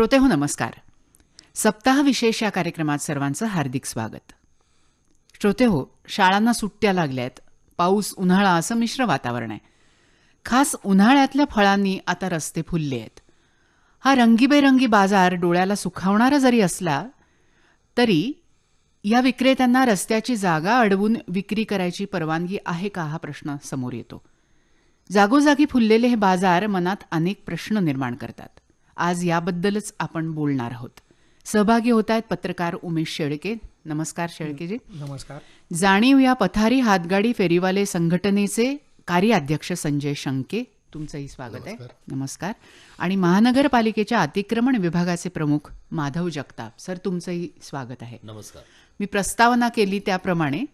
श्रोतेहो नमस्कार. सप्ताह विशेष या कार्यक्रमात सर्वांचं हार्दिक स्वागत. श्रोतेहो, शाळांना सुट्ट्या लागल्यात. पाऊस, उन्हाळा असं मिश्र वातावरण आहे. खास उन्हाळ्यातल्या फळांनी आता रस्ते फुलले आहेत. हा रंगीबेरंगी बाजार डोळ्याला सुखावणारा जरी असला तरी या विक्रेत्यांना रस्त्याची जागा अडवून विक्री करायची परवानगी आहे का, हा प्रश्न समोर येतो. जागोजागी फुललेले हे बाजार मनात अनेक प्रश्न निर्माण करतात. आज याबद्दलच आपण बोलणार आहोत. सहभागी होत आहेत पत्रकार उमेश शेळके. नमस्कार शेळकेजी. नमस्कार. जाणीव या पथारी हातगाडी फेरीवाले संघटनेचे कार्याध्यक्ष संजय शंके, तुमचंही स्वागत आहे. नमस्कार. आणि महानगरपालिकेच्या अतिक्रमण विभागाचे प्रमुख माधव जगताप सर, तुमचंही स्वागत आहे. नमस्कार. मी प्रस्तावना केली त्याप्रमाणे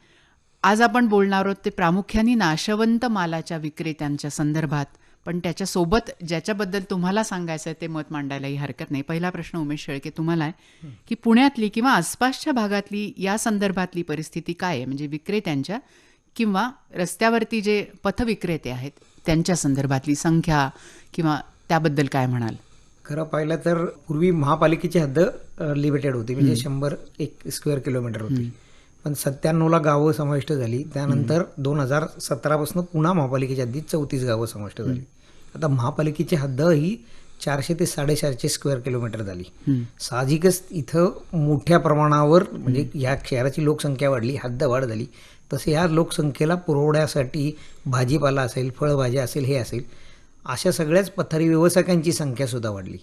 आज आपण बोलणार आहोत ते प्रामुख्याने नाशवंत मालाच्या विक्रेत्यांच्या संदर्भात, पण त्याच्यासोबत ज्याच्याबद्दल तुम्हाला सांगायचं आहे ते मत मांडायलाही हरकत नाही. पहिला प्रश्न उमेश शेळके तुम्हाला आहे की पुण्यातली किंवा आसपासच्या भागातली या संदर्भातली परिस्थिती काय आहे, म्हणजे विक्रेत्यांच्या किंवा रस्त्यावरती जे पथविक्रेते आहेत त्यांच्या संदर्भातली संख्या किंवा त्याबद्दल काय म्हणाल? खरं पाहिलं तर पूर्वी महापालिकेची हद्द लिमिटेड होती, म्हणजे 100 स्क्वेअर किलोमीटर होती. पण 97ला गावं समाविष्ट झाली. त्यानंतर 2017 पुन्हा महापालिकेच्या हद्दीत 34 गावं समाविष्ट झाली. आता महापालिकेची हद्द ही 400 ते 450 स्क्वेअर किलोमीटर झाली. साहजिकच इथं मोठ्या प्रमाणावर म्हणजे ह्या शहराची लोकसंख्या वाढली, हद्द वाढ झाली. तसे ह्या लोकसंख्येला पुरवण्यासाठी भाजीपाला असेल, फळभाज्या असेल, हे असेल, अशा सगळ्याच पथारी व्यावसायिकांची संख्या सुद्धा वाढली.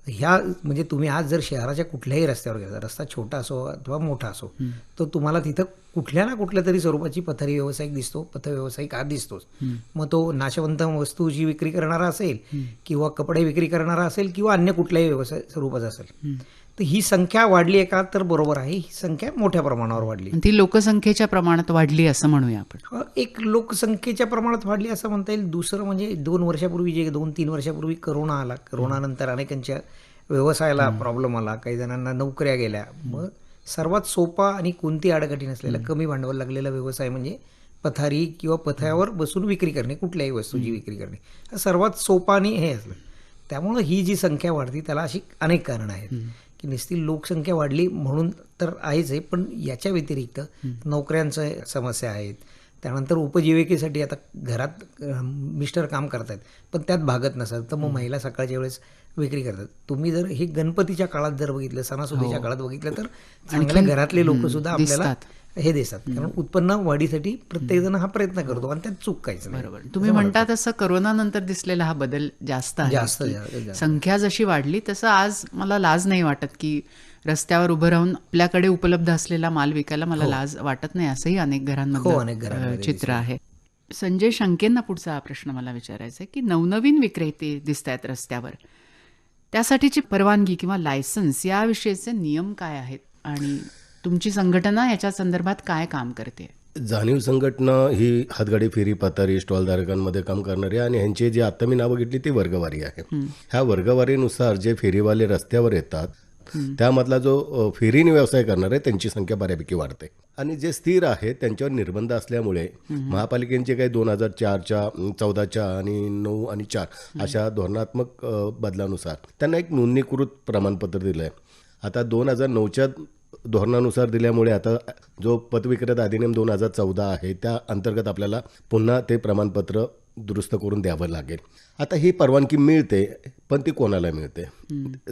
ह्या म्हणजे तुम्ही आज जर शहराच्या कुठल्याही रस्त्यावर गेला, रस्ता छोटा असो अथवा मोठा असो, तर तुम्हाला तिथं कुठल्या ना कुठल्या तरी स्वरूपाची पथारी व्यावसायिक दिसतो, पथव्यावसायिक हा दिसतोच. मग तो नाशवंत वस्तूची विक्री करणारा असेल किंवा कपडे विक्री करणारा असेल किंवा अन्य कुठल्याही व्यवसाय स्वरूपाचा असेल. तर ही संख्या वाढली आहे का, तर बरोबर आहे, ही संख्या मोठ्या प्रमाणावर वाढली. ती लोकसंख्येच्या प्रमाणात वाढली असं म्हणूया आपण. एक लोकसंख्येच्या प्रमाणात वाढली असं म्हणता येईल. दुसरं म्हणजे 2 वर्षापूर्वी, जे 2-3 वर्षापूर्वी करोना आला, करोनानंतर अनेकांच्या व्यवसायाला प्रॉब्लेम आला, काही जणांना नोकऱ्या गेल्या. मग सर्वात सोपा आणि कोणती अडचणी नसलेला कमी भांडवल लागलेला व्यवसाय म्हणजे पथारी किंवा पथ्यावर बसून विक्री करणे, कुठल्याही वस्तूची विक्री करणे, हा सर्वात सोपा आणि हे असलं. त्यामुळं ही जी संख्या वाढती त्याला अशी अनेक कारणं आहेत की नुसती लोकसंख्या वाढली म्हणून तर आहेच आहे, पण याच्या व्यतिरिक्त नोकऱ्यांच्या समस्या आहेत. त्यानंतर उपजीविकेसाठी आता घरात मिस्टर काम करतात पण त्यात भागत नसतात, तर मग महिला सकाळच्या वेळेस विक्री करतात. तुम्ही जर हे गणपतीच्या काळात जर बघितलं, सणासुदीच्या काळात बघितलं, तर चांगल्या घरातले लोक सुद्धा आपल्याला हे देतात. कारण उत्पन्न वाढीसाठी प्रत्येक जण हा प्रयत्न करतो आणि त्यात चूक काहीच नाही. बरोबर. तुम्ही म्हणता तसं करोनानंतर दिसलेला हा बदल जास्त आहे. संख्या जशी वाढली तसं आज मला लाज नाही वाटत की रस्त्यावर उभं राहून आपल्याकडे उपलब्ध असलेला माल विकायला मला लाज वाटत नाही, असंही अनेक घरांमध्ये चित्र आहे. संजय शंकेंना पुढचा प्रश्न मला विचारायचा आहे की नवनवीन विक्रेते दिसत आहेत रस्त्यावर, त्यासाठीची परवानगी किंवा लायसन्स याविषयीचे नियम काय आहेत आणि तुमची संघटना याच्या संदर्भात काय काम करते? जाणीव संघटना ही हातगाडी फेरी पथारी स्टॉलधारकांमध्ये काम करणारी आणि ह्यांची जी आता मी नावं घेतली ती वर्गवारी आहे. ह्या वर्गवारीनुसार जे फेरीवाले रस्त्यावर येतात त्यामधला जो फेरीने व्यवसाय करणार आहे त्यांची संख्या बऱ्यापैकी वाढते. आणि जे स्थिर आहे त्यांच्यावर निर्बंध असल्यामुळे महापालिकेचे काही 2004च्या 14च्या आणि 9 आणि 4 अशा धोरणात्मक बदलानुसार त्यांना एक नोंदणीकृत प्रमाणपत्र दिलं आहे. आता 2009च्या धोरणानुसार दिल्यामुळे आता जो पथविक्रेता अधिनियम 2014 आहे त्या अंतर्गत आपल्याला पुन्हा ते प्रमाणपत्र दुरुस्त करून द्यावं लागेल. आता ही परवानगी मिळते, पण ती कोणाला मिळते?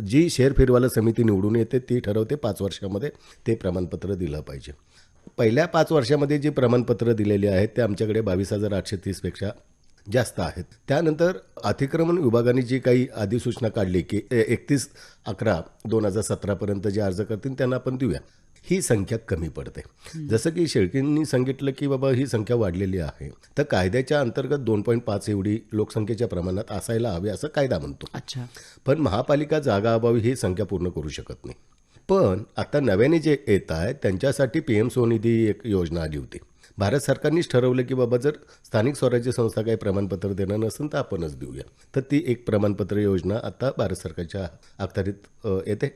जी शेअर फेरीवाला समिती निवडून येते ती ठरवते 5 वर्षामध्ये ते प्रमाणपत्र दिलं पाहिजे. पहिल्या 5 वर्षामध्ये जी प्रमाणपत्र दिलेली आहेत ते आमच्याकडे 22,830 पेक्षा जास्त आहेत. त्यानंतर अतिक्रमण विभागाने जी काही अधिसूचना काढली की 31/11/2017 पर्यंत जे अर्ज करतील त्यांना आपण देऊया, ही संख्या कमी पडते. जसं की शेळकेंनी सांगितलं की बाबा ही संख्या वाढलेली आहे, तर कायद्याच्या अंतर्गत 2.5 एवढी लोकसंख्येच्या प्रमाणात असायला हवी असं कायदा म्हणतो. अच्छा. पण महापालिका जागा अभावी ही संख्या पूर्ण करू शकत नाही. पण आता नव्याने जे येत आहे त्यांच्यासाठी PM स्वनिधी एक योजना आली होती. भारत सरकारनेच ठरवलं की बाबा जर स्थानिक स्वराज्य संस्था काही प्रमाणपत्र देणार नसेल तर आपणच देऊया. तर ती एक प्रमाणपत्र योजना आता भारत सरकारच्या अखत्यारीत येते.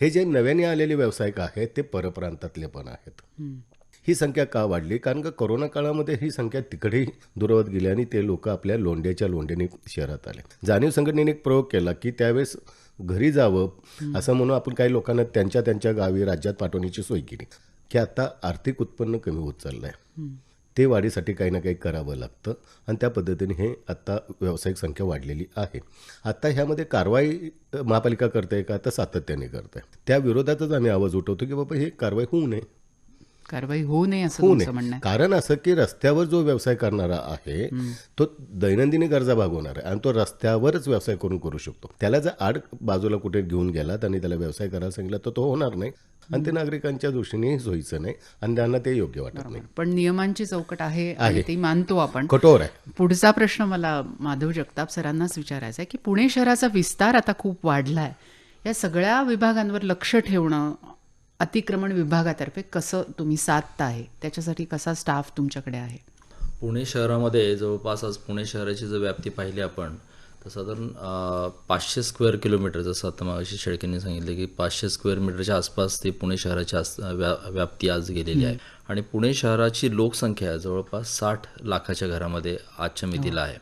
हे जे नव्याने आलेले व्यावसायिक आहेत ते परप्रांतातले पण आहेत. ही संख्या का वाढली? कारण का कोरोना काळामध्ये ही संख्या तिकडेही दुरावत गेली आणि ते लोक आपल्या लोंढ्याच्या लोंढ्याने शहरात आले. जाणीव संघटनेने एक प्रयोग केला की त्यावेळेस घरी जावं असं म्हणून आपण काही लोकांना त्यांच्या त्यांच्या गावी राज्यात पाठवण्याची सोय केली की आता आर्थिक उत्पन्न कमी होत चाललं आहे, ते वाढीसाठी काही ना काही करावं लागतं आणि त्या पद्धतीने हे आत्ता व्यावसायिक संख्या वाढलेली आहे. आता ह्यामध्ये कारवाई महापालिका करते का तर सातत्याने करते, त्या विरोधातच आम्ही आवाज उठवतो की बाबा हे कारवाई होऊ नये, कारवाई होऊ नये असं होऊ तुमचं म्हणणं नये. आहे. कारण असं की रस्त्यावर जो व्यवसाय करणारा आहे तो दैनंदिनी गरजा भागवणार आहे आणि तो रस्त्यावरच व्यवसाय करू शकतो. त्याला जर आड बाजूला कुठे घेऊन गेलात आणि त्याला व्यवसाय करायला सांगितलं तर तो होणार नाही आणि ते नागरिकांच्या दृष्टीने सोयीचं नाही आणि त्यांना ते योग्य वाटत नाही. पण नियमांची चौकट आहे आणि ती मानतो आपण. कठोर आहे. पुढचा प्रश्न मला माधव जगताप सरांनाच विचारायचा आहे की पुणे शहराचा विस्तार आता खूप वाढला आहे, या सगळ्या विभागांवर लक्ष ठेवणं अतिक्रमण विभागातर्फे कसं तुम्ही साधता आहे, त्याच्यासाठी कसा स्टाफ तुमच्याकडे आहे? पुणे शहरामध्ये जवळपास आज पुणे शहराची जर व्याप्ती पाहिली आपण तर साधारण 500 स्क्वेअर किलोमीटर, जसं आता मागाशी शेळकेंनी सांगितलं की 500 स्क्वेअर मीटरच्या आसपास ती पुणे शहराची व्याप्ती आज गेलेली आहे. आणि पुणे शहराची लोकसंख्या जवळपास 60 लाखाच्या घरामध्ये आजच्या मितीला आहे.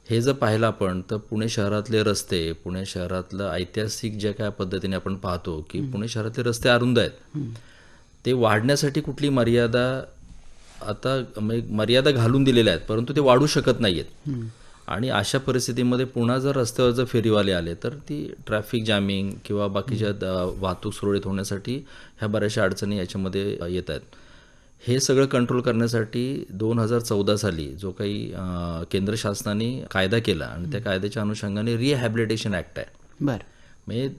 हे जर पाहिलं आपण तर पुणे शहरातले रस्ते, पुणे शहरातलं ऐतिहासिक जे काय पद्धतीने आपण पाहतो की पुणे शहरातले रस्ते अरुंद आहेत, ते वाढण्यासाठी कुठली मर्यादा आता मर्यादा घालून दिलेल्या आहेत परंतु ते वाढू शकत नाही आहेत. आणि अशा परिस्थितीमध्ये पुन्हा जर रस्त्यावर जर फेरीवाले आले तर ती ट्रॅफिक जॅमिंग किंवा बाकीच्या वाहतूक सुरळीत होण्यासाठी ह्या बऱ्याचशा अडचणी याच्यामध्ये येत आहेत. हे सगळं कंट्रोल करण्यासाठी 2014 साली जो काही केंद्र शासनाने कायदा केला आणि त्या कायद्याच्या अनुषंगाने रिहॅबिलिटेशन ॲक्ट आहे. बरं, म्हणजे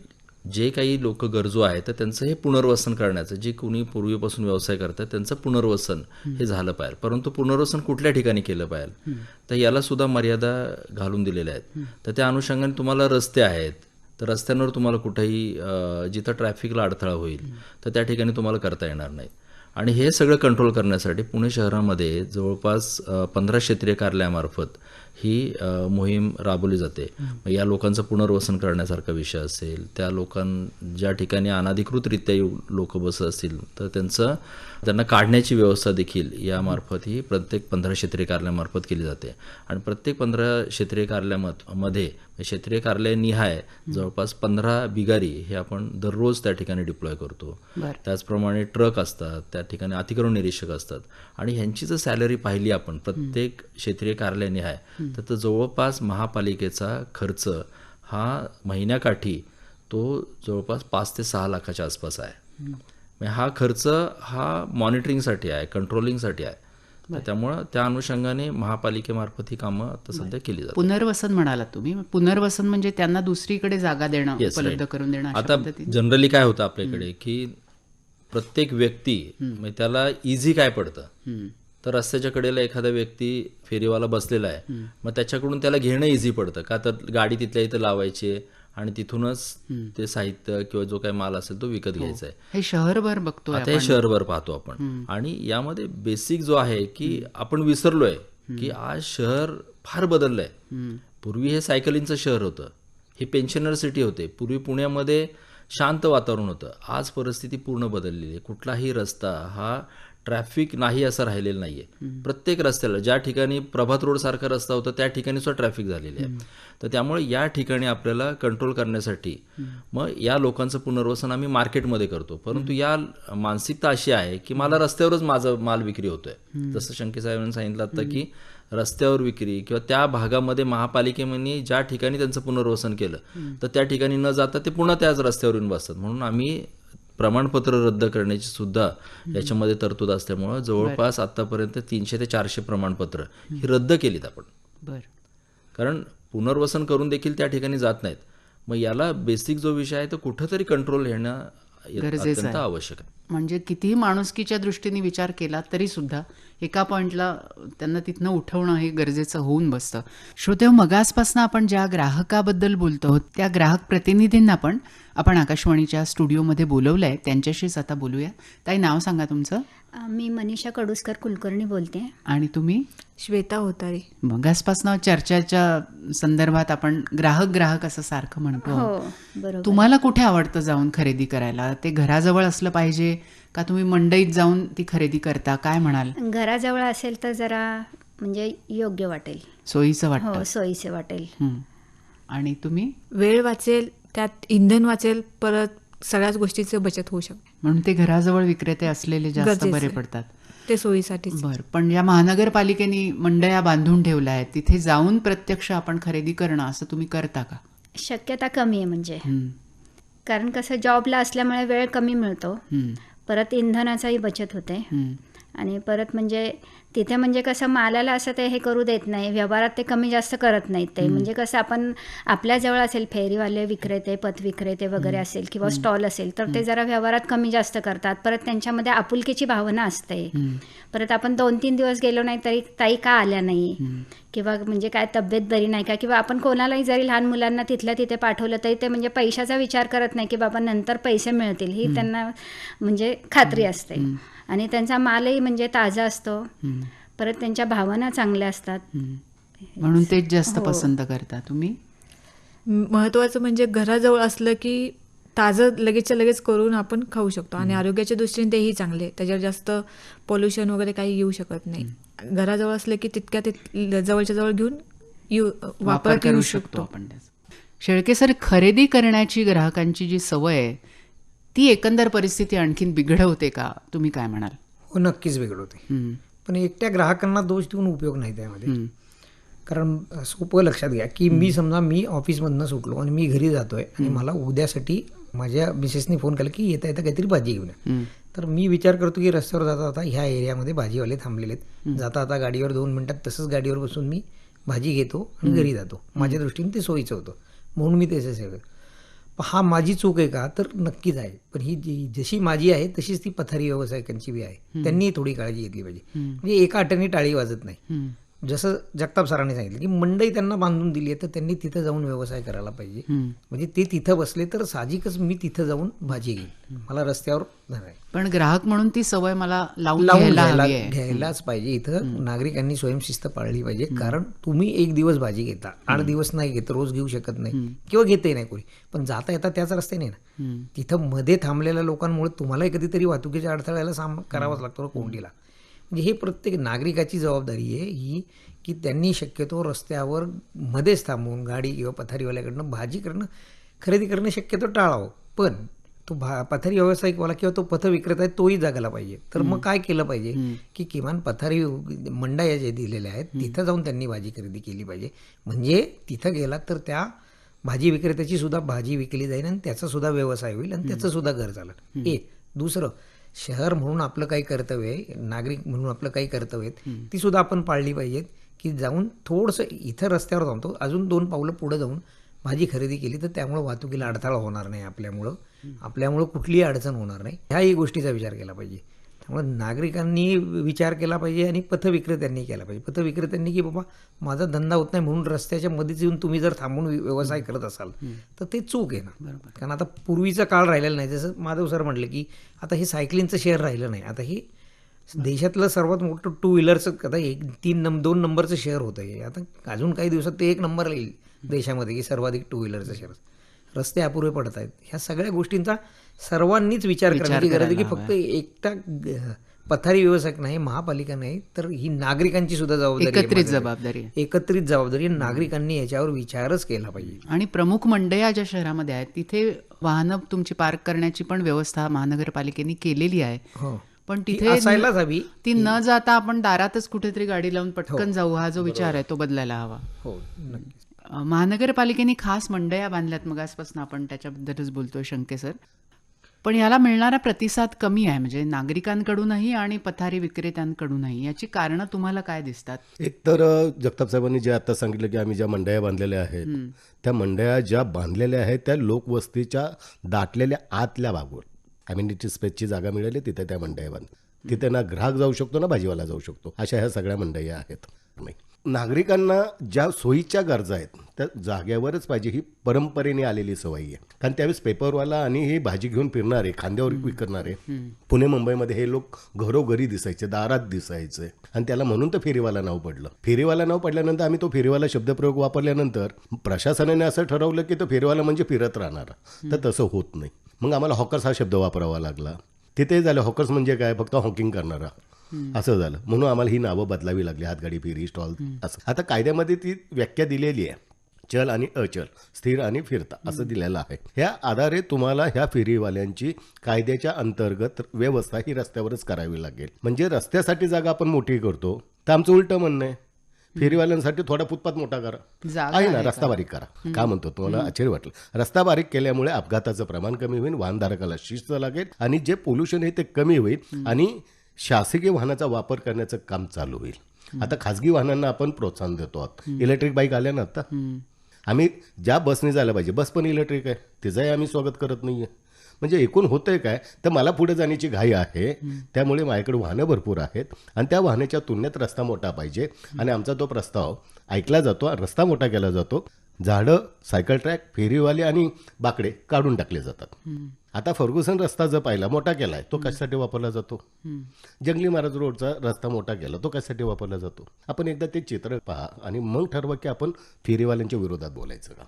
जे काही लोक गरजू आहेत तर त्यांचं हे पुनर्वसन करण्याचं, जे कोणी पूर्वीपासून व्यवसाय करतात त्यांचं पुनर्वसन हे झालं पाहिजे. परंतु पुनर्वसन कुठल्या ठिकाणी केलं पाहिजे तर याला सुद्धा मर्यादा घालून दिलेल्या आहेत. तर त्या अनुषंगाने तुम्हाला रस्ते आहेत तर रस्त्यांवर तुम्हाला कुठेही जिथं ट्रॅफिकला अडथळा होईल तर त्या ठिकाणी तुम्हाला करता येणार नाही. आणि हे सगळं कंट्रोल करण्यासाठी पुणे शहरामध्ये जवळपास 15 क्षेत्रीय कार्यालयामार्फत ही मोहीम राबवली जाते. या लोकांचं पुनर्वसन करण्यासारखा विषय असेल, त्या ज्या ठिकाणी अनधिकृतरित्या लोक बसत असतील तर त्यांना काढण्याची व्यवस्था देखील यामार्फत ही प्रत्येक 15 क्षेत्रीय कार्यालयामार्फत केली जाते. आणि प्रत्येक 15 क्षेत्रीय कार्यालयामध्ये क्षेत्रीय कार्यालय निहाय जवळपास 15 बिगारी हे आपण दररोज त्या ठिकाणी डिप्लॉय करतो. त्याचप्रमाणे ट्रक असतात, त्या ठिकाणी अतिक्रमण निरीक्षक असतात आणि ह्यांची जर सॅलरी पाहिली आपण प्रत्येक क्षेत्रीय कार्यालय निहाय तर जवळपास महापालिकेचा खर्च हा महिन्याकाठी तो जवळपास 5 ते 6 लाखाच्या आसपास आहे. हा खर्च हा मॉनिटरिंगसाठी आहे, कंट्रोलिंगसाठी आहे. त्यामुळं त्या अनुषंगाने महापालिकेमार्फत ही कामं आता सध्या केली जातात. पुनर्वसन म्हणालात तुम्ही, पुनर्वसन म्हणजे त्यांना दुसरीकडे जागा देणं, उपलब्ध करून देणं. आता जनरली काय होतं आपल्याकडे की प्रत्येक व्यक्ती म्हणजे त्याला इझी काय पडतं तर रस्त्याच्या कडेला एखादा व्यक्ती फेरीवाला बसलेला आहे, मग त्याच्याकडून त्याला घेणं इझी पडतं का तर गाडी तिथल्या इथं लावायची आणि तिथूनच ते साहित्य किंवा जो काही माल असेल तो विकत घ्यायचा आहे. हे शहरभर बघतो, आता हे शहरभर पाहतो आपण. आणि यामध्ये बेसिक जो आहे की आपण विसरलोय की आज शहर फार बदललंय. पूर्वी हे सायकलिंगचं शहर होतं, हे पेन्शनर सिटी होते. पूर्वी पुण्यामध्ये शांत वातावरण होतं. आज परिस्थिती पूर्ण बदललेली आहे. कुठलाही रस्ता हा ट्रॅफिक नाही असं राहिलेलं नाहीये. प्रत्येक रस्त्याला ज्या ठिकाणी प्रभात रोड सारखा रस्ता होता त्या ठिकाणी सुद्धा ट्रॅफिक झालेली आहे. तर त्यामुळे या ठिकाणी आपल्याला कंट्रोल करण्यासाठी मग या लोकांचं पुनर्वसन आम्ही मार्केटमध्ये करतो. परंतु या मानसिकता अशी आहे की मला रस्त्यावरच माझा माल विक्री होतोय. जसं शंके साहेबांनी सांगितलं आता की रस्त्यावर विक्री किंवा त्या भागामध्ये महापालिकेने ज्या ठिकाणी त्यांचं पुनर्वसन केलं तर त्या ठिकाणी न जाता ते पुन्हा त्याच रस्त्यावर येऊन बसतात. म्हणून आम्ही प्रमाणपत्र रद्द करण्याची सुद्धा याच्यामध्ये तरतूद असल्यामुळं जवळपास आतापर्यंत 300 ते 400 प्रमाणपत्र ही रद्द केलीत आपण. कारण पुनर्वसन करून देखील त्या ठिकाणी जात नाहीत. मग याला बेसिक जो विषय आहे तो कुठंतरी कंट्रोल येणं अत्यंत आवश्यक आहे. म्हणजे कितीही माणुसकीच्या दृष्टीने विचार केला तरी सुद्धा एका पॉइंटला त्यांना तिथनं उठवणं हे गरजेचं होऊन बसतं. श्रोते, मगासपासून आपण ज्या ग्राहकाबद्दल बोलतो त्या ग्राहक प्रतिनिधींना पण आपण आकाशवाणीच्या स्टुडिओमध्ये बोलवलं आहे, त्यांच्याशीच आता बोलूया. ताई, नाव सांगा तुमचं. मी मनीषा कडुसकर कुलकर्णी बोलते. आणि तुम्ही? श्वेता होतारे. मगासपासून चर्चेच्या संदर्भात आपण ग्राहक असं सारखं म्हणतो. हो, बरोबर. तुम्हाला कुठे आवडतं जाऊन खरेदी करायला? ते घराजवळ असलं पाहिजे का तुम्ही मंडईत जाऊन ती खरेदी करता? काय म्हणाल? घराजवळ असेल तर जरा म्हणजे योग्य वाटेल, सोयीचं वाटतं. हो, सोयीचे वाटेल. आणि तुम्ही? वेळ वाचेल त्यात इंधन वाचेल, परत सगळ्याच गोष्टीचं बचत होऊ शकते. म्हणून ते घराजवळ विक्रेते असलेले जास्त गरजेचं बरे आहे. पडतात. ते सोयीसाठीच. बरं, पण या महानगरपालिकेने मंडया बांधून ठेवल्या आहेत, तिथे जाऊन प्रत्यक्ष आपण खरेदी करणं असं तुम्ही करता का? शक्यता कमी आहे म्हणजे. हं, कारण कसं जॉबला असल्यामुळे वेळ कमी मिळतो. हं, परत इंधनाचाही बचत होते. हं, आणि परत म्हणजे तिथे म्हणजे कसं मालाला असं ते हे करू देत नाही, व्यवहारात ते कमी जास्त करत नाहीत ते. म्हणजे कसं आपण आपल्याजवळ असेल फेरीवाले विक्रेते, पथविक्रेते वगैरे असेल किंवा स्टॉल असेल तर ते जरा व्यवहारात कमी जास्त करतात. परत त्यांच्यामध्ये आपुलकीची भावना असते. परत आपण 2-3 दिवस गेलो नाही तरी ताई का आल्या नाही किंवा म्हणजे काय तब्येत बरी नाही का, किंवा आपण कोणालाही जरी लहान मुलांना तिथल्या तिथे पाठवलं तरी ते म्हणजे पैशाचा विचार करत नाही की बाबा नंतर पैसे मिळतील, ही त्यांना म्हणजे खात्री असते. आणि त्यांचा मालही म्हणजे ताजा असतो. परत त्यांच्या भावना चांगल्या असतात. म्हणून तेच जास्त हो. पसंत करता तुम्ही? महत्त्वाचं म्हणजे घराजवळ असलं की ताजं लगेचच्या लगेच करून आपण खाऊ शकतो आणि आरोग्याच्या दृष्टीने तेही चांगले. त्याच्यावर जास्त पोल्युशन वगैरे काही येऊ शकत नाही. घराजवळ असलं की तितक्या ते जवळच्या जवळ घेऊन वापरता येऊ शकतो. आपण त्याचा. शेळके सर, खरेदी करण्याची ग्राहकांची जी सवय आहे ती एकंदर परिस्थिती आणखीन बिघडवते का? तुम्ही काय म्हणाल? हो, नक्कीच बिघडवते. हं, पण एकट्या ग्राहकांना दोष देऊन उपयोग नाही त्यामध्ये. हं, कारण सोपं लक्षात घ्या की मी ऑफिसमधनं सुटलो आणि मी घरी जातोय आणि मला उद्यासाठी माझ्या मिसेसनी फोन केला की येता येता काहीतरी भाजी घेऊन या. हं, तर मी विचार करतो की रस्त्यावर जाता जाता ह्या एरियामध्ये भाजीवाले थांबलेले आहेत, जाता आता गाडीवर 2 मिनिटात तसंच गाडीवर बसून मी भाजी घेतो आणि घरी जातो. माझ्या दृष्टीने ते सोयीचं होतं म्हणून मी त्याचं सेवन. हा माझी चूक आहे का? तर नक्कीच आहे. पण ही जशी माझी आहे तशीच ती पथारी व्यावसायिकांची बी आहे. त्यांनी थोडी काळजी घेतली पाहिजे. म्हणजे एका अट्याने टाळी वाजत नाही. हं, जसं जगताप सरांनी सांगितलं की मंडई त्यांना बांधून दिली आहे तर त्यांनी तिथं जाऊन व्यवसाय करायला पाहिजे. हं. म्हणजे ते तिथं बसले तर साहजिकच मी तिथं जाऊन भाजी घेईन, मला रस्त्यावर नाही. पण ग्राहक म्हणून ती सवय मला लावून लावून घ्यायला हवी आहे. घ्यायलाच पाहिजे. इथं नागरिकांनी स्वयंशिस्त पाळली पाहिजे. कारण तुम्ही 1 दिवस भाजी घेता, 8 दिवस नाही घेत, रोज घेऊ शकत नाही किंवा घेतही नाही कोणी, पण जाता येता त्याच रस्त्याने ना. तिथं मध्ये थांबलेल्या लोकांमुळे तुम्हालाही कधीतरी वाहतुकीच्या अडथळ्याला सामना करावाच लागतो कोंडीला. म्हणजे हे प्रत्येक नागरिकाची जबाबदारी आहे ही की त्यांनी शक्यतो रस्त्यावर मध्येच थांबून गाडी किंवा पथारीवाल्याकडनं भाजी करणं, खरेदी करणं शक्यतो टाळावं. पण तो पथारी व्यावसायिकवाला किंवा तो पथविक्रेता आहे तोही जागायला पाहिजे. तर मग काय केलं पाहिजे की किमान पथारी मंडया जे दिलेल्या आहेत तिथं जाऊन त्यांनी भाजी खरेदी केली पाहिजे. म्हणजे तिथं गेला तर त्या भाजी विक्रेत्याची सुद्धा भाजी विकली जाईल आणि त्याचा सुद्धा व्यवसाय होईल आणि त्याचं सुद्धा घर चालेल. एक दुसरं, शहर म्हणून आपलं काही कर्तव्य आहे, नागरिक म्हणून आपलं काही कर्तव्य आहेत, ती सुद्धा आपण पाळली पाहिजेत. की जाऊन थोडंसं इथं रस्त्यावर थांबतो, अजून 2 पावलं पुढे जाऊन भाजी खरेदी केली तर त्यामुळं वाहतुकीला अडथळा होणार नाही, आपल्यामुळं कुठलीही अडचण होणार नाही. ह्याही गोष्टीचा विचार केला पाहिजे. त्यामुळे नागरिकांनी विचार केला पाहिजे आणि पथविक्रेत्यांनी केला पाहिजे. पथविक्रेत्यांनी की बाबा माझा धंदा होत नाही म्हणून रस्त्याच्या मध्येच येऊन तुम्ही जर थांबून व्यवसाय करत असाल तर ते चूक आहे ना. कारण आता पूर्वीचा काळ राहिलेला नाही. जसं माधव सर म्हटलं की आता हे सायकलिंगचं शहर राहिलं नाही. आता हे देशातलं सर्वात मोठं 2 व्हीलरचं आता 2 नंबरचं शहर होतं हे. आता अजून काही दिवसात ते 1 नंबरला येईल देशामध्ये की सर्वाधिक 2 व्हीलरचं शहर. रस्ते अपुरे पडत आहेत. ह्या सगळ्या गोष्टींचा सर्वांनीच विचार करण्याची गरज आहे की फक्त एकटा पथारी व्यावसायिक नाही, महापालिका नाही, तर ही नागरिकांची सुद्धा जबाबदारी आहे. एकत्रित जबाबदारी आहे. नागरिकांनी याच्यावर विचारच केला पाहिजे. आणि प्रमुख मंडया ज्या शहरामध्ये आहेत तिथे वाहनं तुमची पार्क करण्याची पण व्यवस्था महानगरपालिकेने केलेली आहे. हो, पण तिथे असायलाच हवी. ती न जाता आपण दारातच कुठेतरी गाडी लावून पटकन जाऊ, हा जो विचार आहे तो बदलायला हवा. हो, नक्की. महानगरपालिकेने खास मंडया बांधल्यात, मग आजपासून आपण त्याच्याबद्दलच बोलतोय शंके सर. पण याला मिळणारा प्रतिसाद कमी आहे, म्हणजे नागरिकांकडूनही आणि पथारी विक्रेत्यांकडूनही. याची कारणं तुम्हाला काय दिसतात? एक तर जगताप साहेबांनी जे आता सांगितलं की आम्ही ज्या मंडया बांधलेल्या आहेत त्या मंडया ज्या बांधलेल्या आहेत त्या लोकवस्तीच्या दाटलेल्या आतल्या भागावर कम्युनिटी स्पेसची जागा मिळाली तिथे त्या मंडया बांध. तिथे ना ग्राहक जाऊ शकतो ना भाजीवाला जाऊ शकतो. अशा ह्या सगळ्या मंडया आहेत. नागरिकांना ज्या सोयीच्या गरजा आहेत त्या जाग्यावरच पाहिजे, ही परंपरेने आलेली सवय आहे. कारण त्यावेळेस पेपरवाला आणि हे भाजी घेऊन फिरणारे, खांद्यावर विकणारे पुणे मुंबईमध्ये हे लोक घरोघरी दिसायचे, दारात दिसायचे. आणि त्याला म्हणून तर फेरीवाला नाव पडलं. फेरीवाला नाव पडल्यानंतर आम्ही तो फेरीवाला शब्दप्रयोग वापरल्यानंतर प्रशासनाने असं ठरवलं की तो फेरीवाला म्हणजे फिरत राहणारा. तर तसं होत नाही. मग आम्हाला हॉकर्स हा शब्द वापरावा लागला. तिथे झालं हॉकर्स म्हणजे काय, फक्त हॉकिंग करणारा असं झालं. म्हणून आम्हाला ही नावं बदलावी लागली, हातगाडी फेरी स्टॉल असं. आता कायद्यामध्ये ती व्याख्या दिलेली आहे. चल आणि अचल, स्थिर आणि फिरता असं दिलेलं आहे. ह्या आधारे तुम्हाला ह्या फेरीवाल्यांची कायद्याच्या अंतर्गत व्यवस्था ही रस्त्यावरच करावी लागेल. म्हणजे रस्त्यासाठी जागा आपण मोठी करतो तर आमचं उलटं म्हणणं आहे, फेरीवाल्यांसाठी थोडा फुटपाथ मोठा करा. जागा आहे ना, आहे का? रस्ता बारीक करा. का म्हणतो तुम्हाला आश्चर्य वाटलं? रस्ता बारीक केल्यामुळे अपघाताचं प्रमाण कमी होईल, वाहनधारकाला शिस्त लागेल आणि जे पोल्युशन आहे ते कमी होईल आणि शासकीय वाहनाचा वापर करण्याचं काम चालू होईल. आता खाजगी वाहनांना आपण प्रोत्साहन देतो आहोत. इलेक्ट्रिक बाईक आल्या ना आता. आम्ही ज्या बसने जायला पाहिजे, बस पण इलेक्ट्रिक आहे, तिचंही आम्ही स्वागत करत नाहीये. म्हणजे एकूण होतंय काय, तर मला पुढे जाण्याची घाई आहे, त्यामुळे माझ्याकडे वाहनं भरपूर आहेत आणि त्या वाहनाच्या तुलनेत रस्ता मोठा पाहिजे आणि आमचा तो प्रस्ताव ऐकला जातो, रस्ता मोठा केला जातो. झाडं, सायकल ट्रॅक, फेरीवाले आणि बाकडे काढून टाकले जातात. आता फर्ग्युसन रस्ता जर पाहिला मोठा केलाय, तो कशासाठी वापरला जातो? जंगली महाराज रोडचा रस्ता मोठा केला, तो कशासाठी वापरला जातो? आपण एकदा ते चित्र पहा आणि मग ठरवा की आपण फेरीवाल्यांच्या विरोधात बोलायचं का.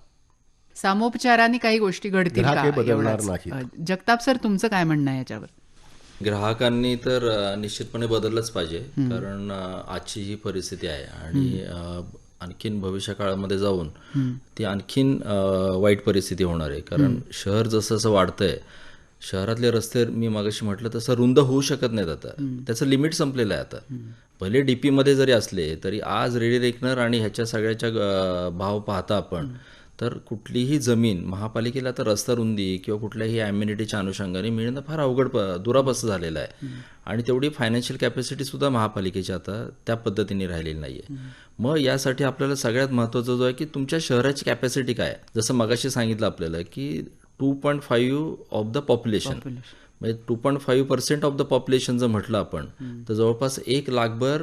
सामोपचाराने काही गोष्टी घडतील ग्राहक का? हे बदलणार एवढंच. नाहीत. जगताप सर, तुमचं काय म्हणणं आहे याच्यावर? ग्राहकांनी तर निश्चितपणे बदललंच पाहिजे, कारण आजची ही परिस्थिती आहे आणि आणखीन भविष्य काळामध्ये जाऊन ती आणखीन वाईट परिस्थिती होणार आहे. कारण शहर जसं जसं वाढतंय, शहरातले रस्ते मी मागाशी म्हटलं तसं रुंद होऊ शकत नाहीत. आता त्याचं लिमिट संपलेलं आहे. आता भले DP मध्ये जरी असले तरी आज रेडी रेकनर आणि ह्याच्या सगळ्याच्या भाव पाहता आपण तर कुठलीही जमीन महापालिकेला तर रस्ता रुंदी किंवा कुठल्याही ॲम्युनिटीच्या अनुषंगाने मिळणं फार अवघड दुरापास्त झालेलं आहे. आणि तेवढी फायनान्शियल कॅपॅसिटीसुद्धा महापालिकेची आता त्या पद्धतीने राहिलेली नाही आहे. मग यासाठी आपल्याला सगळ्यात महत्त्वाचं जो आहे की तुमच्या शहराची कॅपॅसिटी काय, जसं मगाशी सांगितलं आपल्याला की 2.5 ऑफ द पॉप्युलेशन, म्हणजे 2.5% ऑफ द पॉप्युलेशन जर म्हटलं आपण तर जवळपास 1 लाखभर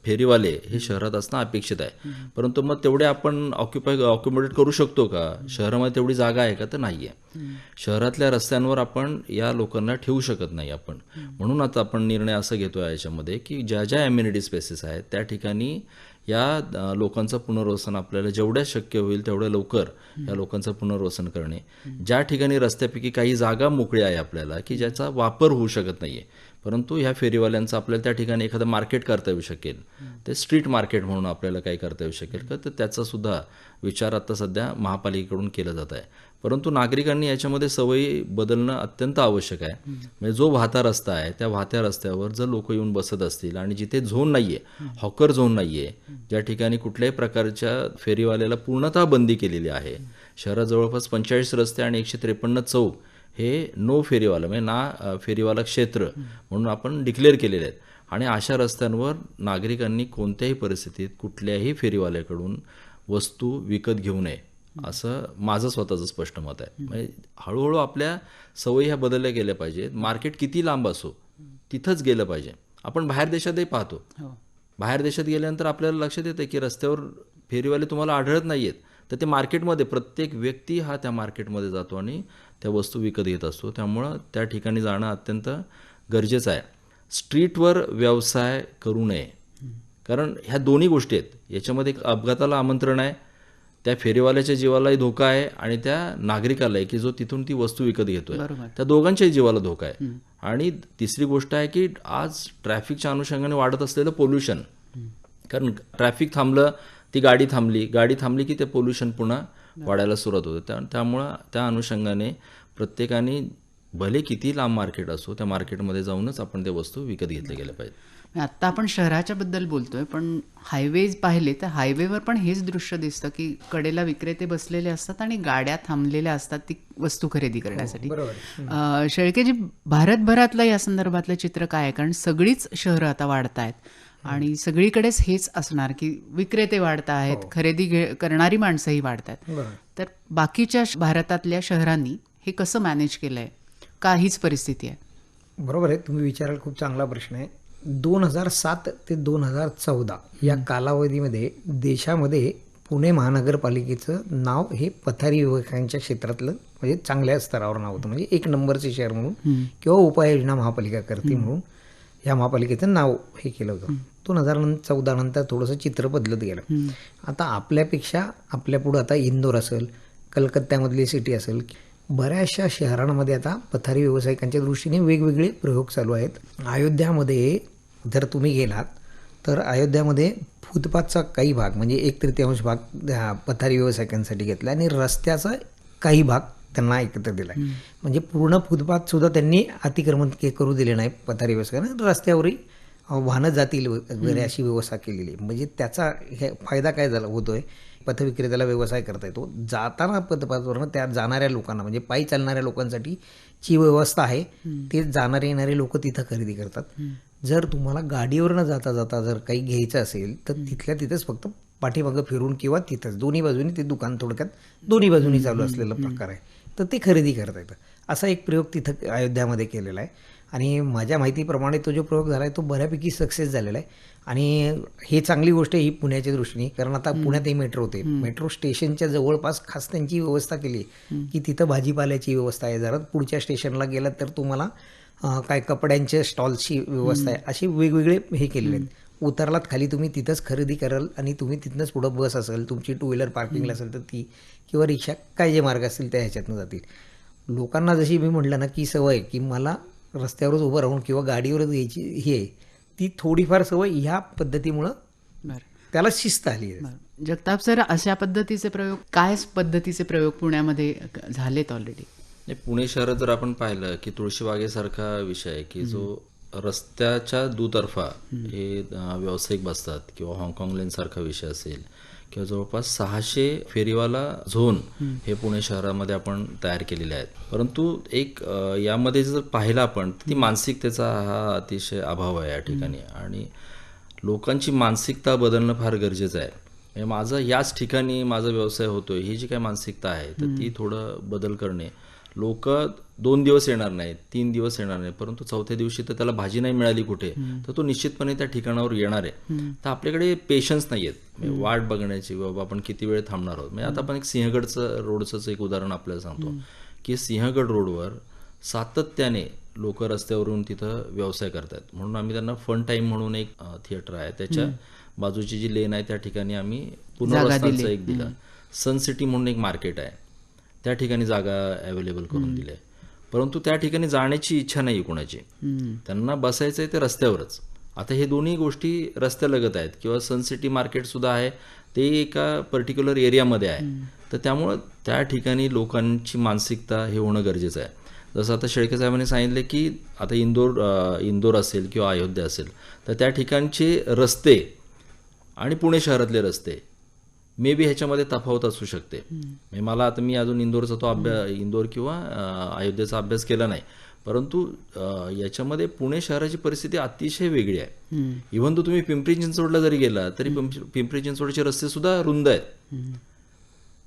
फेरीवाले हे शहरात असणं अपेक्षित आहे. परंतु मग तेवढे आपण ऑक्युपेट करू शकतो का? शहरामध्ये तेवढी जागा आहे का? तर नाही आहे. शहरातल्या रस्त्यांवर आपण या लोकांना ठेवू शकत नाही आपण. म्हणून आता आपण निर्णय असं घेतोय याच्यामध्ये की ज्या ज्या ॲम्युनिटी स्पेसेस आहेत त्या ठिकाणी या लोकांचं पुनर्वसन आपल्याला जेवढ्या शक्य होईल तेवढ्या लवकर या लोकांचं पुनर्वसन करणे. ज्या ठिकाणी रस्त्यापैकी काही जागा मोकळी आहे आपल्याला की ज्याचा वापर होऊ शकत नाही आहे, परंतु ह्या फेरीवाल्यांचं आपल्याला त्या ठिकाणी एखादं मार्केट करता येऊ शकेल, ते स्ट्रीट मार्केट म्हणून आपल्याला काही करता येऊ शकेल का, तर त्याचासुद्धा विचार आता सध्या महापालिकेकडून केला जात आहे. परंतु नागरिकांनी याच्यामध्ये सवयी बदलणं अत्यंत आवश्यक आहे. म्हणजे जो वाहता रस्ता आहे त्या वाहत्या रस्त्यावर जर लोक येऊन बसत असतील आणि जिथे झोन नाही आहे, हॉकर झोन नाही आहे, ज्या ठिकाणी कुठल्याही प्रकारच्या फेरीवाल्याला पूर्णतः बंदी केलेली आहे, शहरात जवळपास 45 रस्ते आणि 153 चौक हे नो फेरीवाला म्हणजे ना फेरीवाला क्षेत्र म्हणून आपण डिक्लेअर केलेले आहेत. आणि अशा रस्त्यांवर नागरिकांनी कोणत्याही परिस्थितीत कुठल्याही फेरीवाल्याकडून वस्तू विकत घेऊ नये असं माझं स्वतःचं स्पष्ट मत आहे. म्हणजे हळूहळू आपल्या सवयी ह्या बदलल्या गेल्या पाहिजेत. मार्केट किती लांब असो तिथंच गेलं पाहिजे. आपण बाहेर देशातही पाहतो, बाहेर देशात गेल्यानंतर आपल्याला लक्षात येतं की रस्त्यावर फेरीवाले तुम्हाला आढळत नाही आहेत, तर ते मार्केटमध्ये प्रत्येक व्यक्ती हा त्या मार्केटमध्ये जातो आणि त्या वस्तू विकत घेत असतो. त्यामुळं त्या ठिकाणी जाणं अत्यंत गरजेचं आहे. स्ट्रीटवर व्यवसाय करू नये, कारण ह्या दोन्ही गोष्टी आहेत. याच्यामध्ये एक अपघाताला आमंत्रण आहे, त्या फेरीवाल्याच्या जीवालाही धोका आहे आणि त्या नागरिकालाही की जो तिथून ती वस्तू विकत घेतोय त्या दोघांच्याही जीवाला धोका आहे. आणि तिसरी गोष्ट आहे की आज ट्रॅफिकच्या अनुषंगाने वाढत असलेलं पोल्युशन, कारण ट्रॅफिक थांबलं, ती गाडी थांबली की ते पोल्युशन पुन्हा वाढायला सुरुवात होते. त्यामुळं त्या अनुषंगाने प्रत्येकाने भले किती लांब मार्केट असो त्या मार्केटमध्ये जाऊनच आपण त्या वस्तू विकत घेतल्या गेल्या पाहिजेत. आत्ता आपण शहराच्या बद्दल बोलतोय, पण हायवेज पाहिले तर हायवेवर पण हेच दृश्य दिसतं की कडेला विक्रेते बसलेले असतात आणि गाड्या थांबलेल्या असतात ती वस्तू खरेदी करण्यासाठी. शेळकेजी, भारतभरातलं या संदर्भातलं चित्र काय आहे? कारण सगळीच शहरं आता वाढत आहेत आणि सगळीकडेच हेच असणार की विक्रेते वाढत आहेत, खरेदी करणारी माणसंही वाढत आहेत. तर बाकीच्या भारतातल्या शहरांनी हे कसं मॅनेज केलंय का हीच परिस्थिती आहे? बरोबर आहे, तुम्ही विचारायला खूप चांगला प्रश्न आहे. 2007 ते 2014 या कालावधीमध्ये देशामध्ये पुणे महानगरपालिकेचं नाव हे पथारी युवकांच्या क्षेत्रातलं म्हणजे चांगल्या स्तरावर नाव होतं. म्हणजे 1 नंबरचे शहर म्हणून किंवा उपाययोजना महापालिका करते म्हणून ह्या महापालिकेचं नाव हे केलं होतं. 2014 नंतर थोडंसं चित्र बदलत गेलं. आता आपल्यापेक्षा आपल्या पुढं आता इंदोर असेल, कलकत्त्यामधली सिटी असेल, बऱ्याचशा शहरांमध्ये आता पथारी व्यावसायिकांच्या दृष्टीने वेगवेगळे प्रयोग चालू आहेत. अयोध्यामध्ये जर तुम्ही गेलात तर अयोध्यामध्ये फुटपाथचा काही भाग म्हणजे 1/3 भाग पथारी व्यावसायिकांसाठी घेतला आणि रस्त्याचा काही भाग त्यांना एकत्र दिला आहे. म्हणजे पूर्ण फुटपाथसुद्धा त्यांनी अतिक्रमण करू दिले नाही पथारी व्यावसायिकांना, रस्त्यावरही वाहनं जातील वगैरे अशी व्यवस्था केलेली आहे. म्हणजे त्याचा फायदा काय झाला होतोय, पथविक्रेत्याला व्यवसाय करता येतो. जाताना पथपाथवरनं त्या जाणाऱ्या लोकांना म्हणजे पायी चालणाऱ्या लोकांसाठी ची व्यवस्था आहे, ते जाणारे येणारे लोक तिथं खरेदी करतात. जर तुम्हाला गाडीवरनं जाता जाता जर काही घ्यायचं असेल तर तिथल्या तिथेच फक्त पाठीमागं फिरून किंवा तिथंच दोन्ही बाजूनी ते दुकान थोडक्यात दोन्ही बाजूनी चालू असलेला प्रकार आहे, तर ते खरेदी करता येतं. असा एक प्रयोग तिथं अयोध्यामध्ये केलेला आहे आणि माझ्या माहितीप्रमाणे तो जो प्रयोग झाला आहे तो बऱ्यापैकी सक्सेस झालेला आहे. आणि हे चांगली गोष्ट आहे ही पुण्याच्या दृष्टीने, कारण आता पुण्यातही मेट्रो होते. मेट्रो स्टेशनच्या जवळपास खास त्यांची व्यवस्था केली आहे की तिथं भाजीपाल्याची व्यवस्था आहे. जरा पुढच्या स्टेशनला गेलात तर तुम्हाला काय कपड्यांच्या स्टॉल्सची व्यवस्था आहे. असे वेगवेगळे हे केलेले आहेत. उतरलात खाली तुम्ही तिथंच खरेदी कराल आणि तुम्ही तिथनंच पुढं बस असेल, तुमची 2 व्हीलर पार्किंगला असेल तर ती, किंवा रिक्षा, काय जे मार्ग असतील त्या ह्याच्यातनं जातील. लोकांना जशी मी म्हटलं ना की सवय की मला रस्त्यावरच उभं राहून किंवा गाडीवरच घ्यायची ही आहे, ती थोडीफार सवय ह्या पद्धतीमुळं बरं. त्याला शिस्त आली आहे. जगताप सर, अशा पद्धतीचे प्रयोग, काय पद्धतीचे प्रयोग पुण्यामध्ये झालेत ऑलरेडी? पुणे शहरात जर आपण पाहिलं की तुळशीबागेसारखा विषय आहे की जो रस्त्याच्या दुतर्फा हे व्यावसायिक बसतात, किंवा हाँगकाँग लेन सारखा विषय असेल, किंवा जवळपास 600 फेरीवाला झोन हे पुणे शहरामध्ये आपण तयार केलेले आहेत. परंतु एक यामध्ये जर पाहिलं आपण ती मानसिकतेचा हा अतिशय अभाव आहे या ठिकाणी, आणि लोकांची मानसिकता बदलणं फार गरजेचं आहे. म्हणजे माझं याच ठिकाणी माझा व्यवसाय होतोय ही जी काही मानसिकता आहे तर ती थोडं बदल करणे. लोक 2 दिवस येणार नाहीत, 3 दिवस येणार नाही, परंतु 4थ्या दिवशी तर त्याला भाजी नाही मिळाली कुठे तर तो निश्चितपणे त्या ठिकाणावर येणार आहे. तर आपल्याकडे पेशन्स नाही आहेत वाट बघण्याची, बाबा आपण किती वेळ थांबणार आहोत. म्हणजे आता आपण एक सिंहगडचं रोडचंच एक उदाहरण आपल्याला सांगतो की सिंहगड रोडवर सातत्याने लोक रस्त्यावरून तिथं व्यवसाय करतात. म्हणून आम्ही त्यांना फन टाईम म्हणून एक थिएटर आहे, त्याच्या बाजूची जी लेन आहे त्या ठिकाणी आम्ही पुनर्वसनाचं एक दिलं. सन सिटी म्हणून एक मार्केट आहे, त्या ठिकाणी जागा अवेलेबल करून दिली आहे. परंतु त्या ठिकाणी जाण्याची इच्छा नाही कोणाची, त्यांना बसायचं आहे ते रस्त्यावरच. आता हे दोन्ही गोष्टी रस्त्यालगत आहेत, किंवा सन सिटी मार्केटसुद्धा आहे, ते एका पर्टिक्युलर एरियामध्ये आहे. तर त्यामुळं त्या ठिकाणी लोकांची मानसिकता हे होणं गरजेचं आहे. जसं आता शेळके साहेबांनी सांगितलं की आता इंदोर असेल किंवा अयोध्या असेल तर त्या ठिकाणचे रस्ते आणि पुणे शहरातले रस्ते मे बी ह्याच्यामध्ये तफावत असू शकते. म्हणजे मला आता मी अजून इंदोरचा तो इंदोर किंवा अयोध्येचा अभ्यास केला नाही, परंतु याच्यामध्ये पुणे शहराची परिस्थिती अतिशय वेगळी आहे. इव्हन तो तुम्ही पिंपरी चिंचवडला जरी गेला तरी पिंपरी चिंचवडचे रस्ते सुद्धा रुंद आहेत.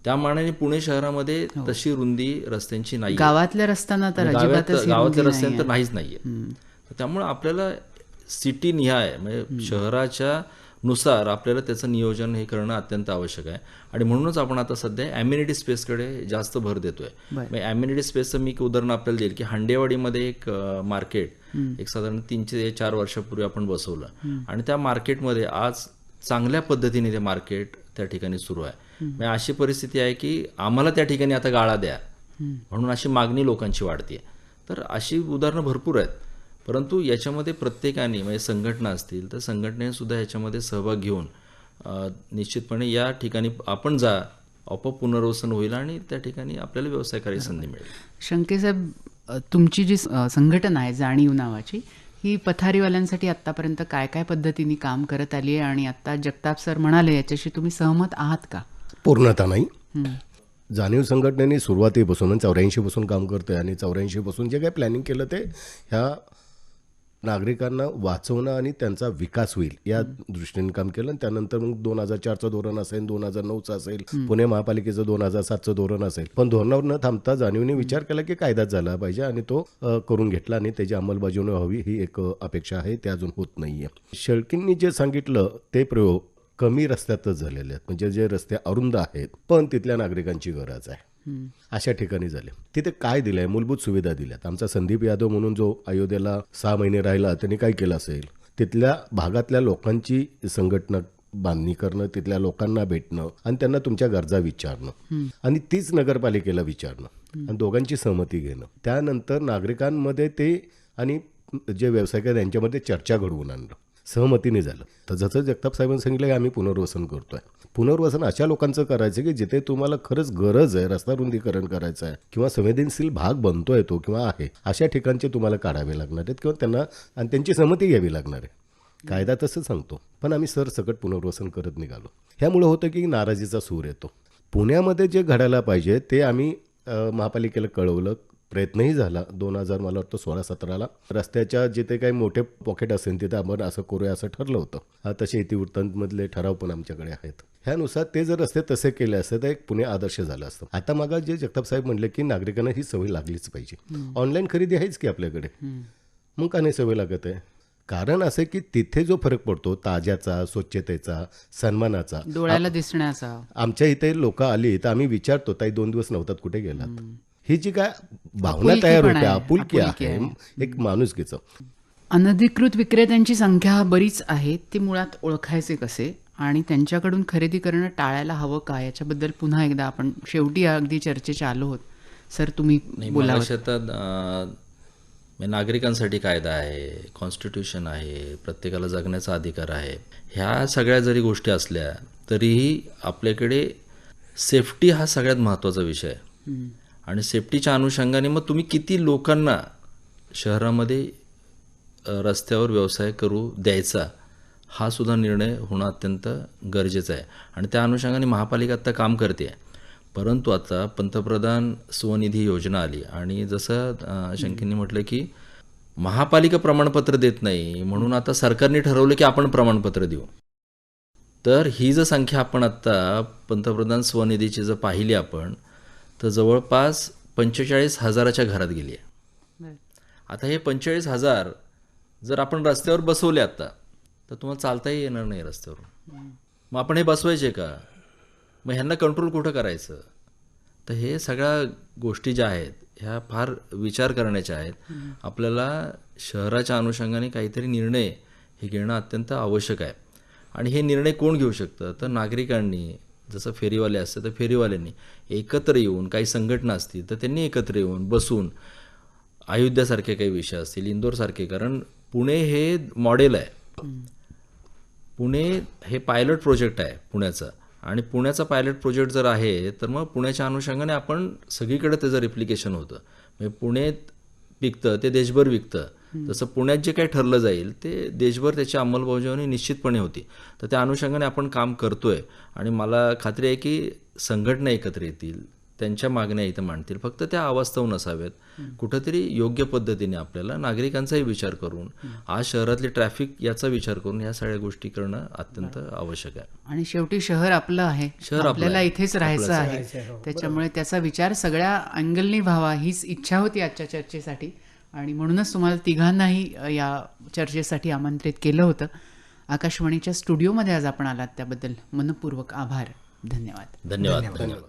त्या मानाने पुणे शहरामध्ये तशी रुंदी रस्त्यांची नाही. गावातल्या रस्त्यांना तर गावातल्या रस्त्यांतर नाहीच नाहीये. त्यामुळे आपल्याला सिटी निहाय म्हणजे शहराच्या नुसार आपल्याला त्याचं नियोजन हे करणं अत्यंत आवश्यक आहे. आणि म्हणूनच आपण आता सध्या ॲम्युनिटी स्पेसकडे जास्त भर देतोय. म्हणजे ॲम्युनिटी स्पेसचं मी एक उदाहरण आपल्याला देईल की हांडेवाडीमध्ये एक मार्केट एक साधारण 3 ते 4 वर्षापूर्वी आपण बसवलं, आणि त्या मार्केटमध्ये आज चांगल्या पद्धतीने ते मार्केट त्या ठिकाणी सुरू आहे. म्हणजे अशी परिस्थिती आहे की आम्हाला त्या ठिकाणी आता गाळा द्या म्हणून अशी मागणी लोकांची वाढते. तर अशी उदाहरणं भरपूर आहेत. परंतु याच्यामध्ये प्रत्येकाने म्हणजे संघटना असतील तर संघटनेने सुद्धा याच्यामध्ये सहभाग घेऊन निश्चितपणे या ठिकाणी आपण जा, आपोआप पुनर्वसन होईल आणि त्या ठिकाणी आपल्याला व्यवसाय करायची संधी मिळेल. शंकेसाहेब, तुमची जी संघटना आहे जाणीव नावाची, ही पथारीवाल्यांसाठी आत्तापर्यंत काय काय पद्धतीने काम करत आली आहे, आणि आत्ता जगताप सर म्हणाले याच्याशी तुम्ही सहमत आहात का? पूर्णतः नाही. जाणीव संघटनेने सुरुवातीपासून 84 पासून काम करतोय, आणि 84 पासून जे काही प्लॅनिंग केलं ते ह्या नागरिकांना वाचवणं आणि त्यांचा विकास होईल या दृष्टीने काम केलं. त्यानंतर मग 2004चं धोरण असेल, 2009चं असेल, पुणे महापालिकेचं 2007चं धोरण असेल. पण धोरणावर न थांबता जाणीवने विचार केला की कायदाच झाला पाहिजे, आणि तो करून घेतला, आणि त्याची अंमलबजावणी व्हावी ही एक अपेक्षा आहे, ते अजून होत नाहीये. शेळकेंनी जे सांगितलं ते प्रयोग कमी रस्त्यातच झालेले आहेत. म्हणजे जे रस्ते अरुंद आहेत पण तिथल्या नागरिकांची गरज आहे अशा ठिकाणी झाले. तिथे काय दिलंय? मूलभूत सुविधा दिल्यात. आमचा संदीप यादव म्हणून जो अयोध्येला 6 महिने राहिला, त्यांनी काय केलं असेल, तिथल्या भागातल्या लोकांची संघटना बांधणी करणं, तिथल्या लोकांना भेटणं आणि त्यांना तुमच्या गरजा विचारणं, आणि तीच नगरपालिकेला विचारणं आणि दोघांची सहमती घेणं. त्यानंतर नागरिकांमध्ये ते आणि जे व्यावसायिक आहेत यांच्यामध्ये चर्चा घडवून आणणं. सहमतीने झालं. तर जसं जगताप साहेबांनी सांगितलं की आम्ही पुनर्वसन करतोय. पुनर्वसन अशा लोकांचं करायचं की जिथे तुम्हाला खरंच गरज आहे, रस्ता रुंदीकरण करायचं आहे किंवा संवेदनशील भाग बनतोय तो किंवा आहे, अशा ठिकाणचे तुम्हाला काढावे लागणार आहेत किंवा त्यांना आणि त्यांची सहमती घ्यावी लागणार आहे. कायदा तसं सांगतो, पण आम्ही सरसकट पुनर्वसन करत निघालो. ह्यामुळे होतं की नाराजीचा सूर येतो. पुण्यामध्ये जे घडायला पाहिजे ते आम्ही महापालिकेला कळवलं, प्रयत्नही झाला. 2000 मला वाटतं 16-17ला रस्त्याच्या जिथे काही मोठे पॉकेट असेल तिथे आपण असं करूया असं ठरलं होतं. तसे इतिवृत्तांतमधले ठराव पण आमच्याकडे आहेत. ह्यानुसार ते जर रस्ते तसे केले असते तर एक पुणे आदर्श झालं असतं. आता मागा जे जगताप साहेब म्हणले की नागरिकांना ही सवय लागलीच पाहिजे. ऑनलाईन खरेदी आहेच की आपल्याकडे, मग का नाही सवय लागत आहे? कारण असं की तिथे जो फरक पडतो ताज्याचा, स्वच्छतेचा, सन्मानाचा, डोळ्याला दिसण्याचा. आमच्या इथे लोक आली तर आम्ही विचारतो ताई 2 दिवस नव्हतात कुठे गेलात. ही जी काय भावना तयार होते, आपुलकी आहे, एक माणुसकीचं. अनधिकृत विक्रेत्यांची संख्या बरीच आहे. ती मुळात ओळखायचे कसे आणि त्यांच्याकडून खरेदी करणं टाळायला हवं का, याच्याबद्दल पुन्हा एकदा आपण शेवटी अगदी चर्चेच्या आलो आहोत. सर तुम्ही बोला. नागरिकांसाठी कायदा आहे, कॉन्स्टिट्यूशन आहे, प्रत्येकाला जगण्याचा अधिकार आहे. ह्या सगळ्या जरी गोष्टी असल्या तरीही आपल्याकडे सेफ्टी हा सगळ्यात महत्त्वाचा विषय आहे. आणि सेफ्टीच्या अनुषंगाने मग तुम्ही किती लोकांना शहरामध्ये रस्त्यावर व्यवसाय करू द्यायचा हा सुद्धा निर्णय होणं अत्यंत गरजेचं आहे. आणि त्या अनुषंगाने महापालिका आत्ता काम करते आहे. परंतु आता पंतप्रधान स्वनिधी योजना आली आणि जसं शंकींनी म्हटलं की महापालिका प्रमाणपत्र देत नाही म्हणून आता सरकारने ठरवलं की आपण प्रमाणपत्र देऊ. तर ही जर संख्या आपण आत्ता पंतप्रधान स्वनिधीची जर पाहिली आपण तर जवळपास 45,000च्या घरात गेली आहे. आता हे 45,000 जर आपण रस्त्यावर बसवले आता तर तुम्हाला चालताही येणार नाही रस्त्यावर. मग आपण हे बसवायचे का? मग ह्यांना कंट्रोल कुठं करायचं? तर हे सगळ्या गोष्टी ज्या आहेत ह्या फार विचार करण्याच्या आहेत. आपल्याला शहराच्या अनुषंगाने काहीतरी निर्णय हे घेणं अत्यंत आवश्यक आहे. आणि हे निर्णय कोण घेऊ शकतं? तर नागरिकांनी, जसं फेरीवाले असतं तर फेरीवाल्यांनी एकत्र येऊन, काही संघटना असतील तर त्यांनी एकत्र येऊन बसून, अयोध्यासारखे काही विषय असतील, इंदोरसारखे, कारण पुणे हे मॉडेल आहे. पुणे हे पायलट प्रोजेक्ट आहे पुण्याचं. आणि पुण्याचा पायलट प्रोजेक्ट जर आहे तर मग पुण्याच्या अनुषंगाने आपण सगळीकडे त्याचं रिप्लिकेशन होतं. म्हणजे पुण्यात विकतं ते देशभर विकतं. तसं पुण्यात जे काही ठरलं जाईल ते देशभर त्याची अंमलबजावणी निश्चितपणे होती. तर त्या अनुषंगाने आपण काम करतोय. आणि मला खात्री आहे की संघटना एकत्र येतील, त्यांच्या मागण्या इथं मांडतील. फक्त त्या अवास्तव नसाव्यात. कुठंतरी योग्य पद्धतीने आपल्याला नागरिकांचाही विचार करून, आज शहरातली ट्रॅफिक याचा विचार करून या सगळ्या गोष्टी करणं अत्यंत आवश्यक आहे. आणि शेवटी शहर आपलं आहे, आपल्याला इथेच राहायचं आहे. त्याच्यामुळे त्याचा विचार सगळ्या अँगलनी व्हावा हीच इच्छा होती आजच्या चर्चेसाठी. आणि म्हणूनच तुम्हाला तिघांनाही या चर्चेसाठी आमंत्रित केलं होतं. आकाशवाणीच्या स्टुडिओमध्ये आज आपण आलात त्याबद्दल मनपूर्वक आभार. धन्यवाद. धन्यवाद.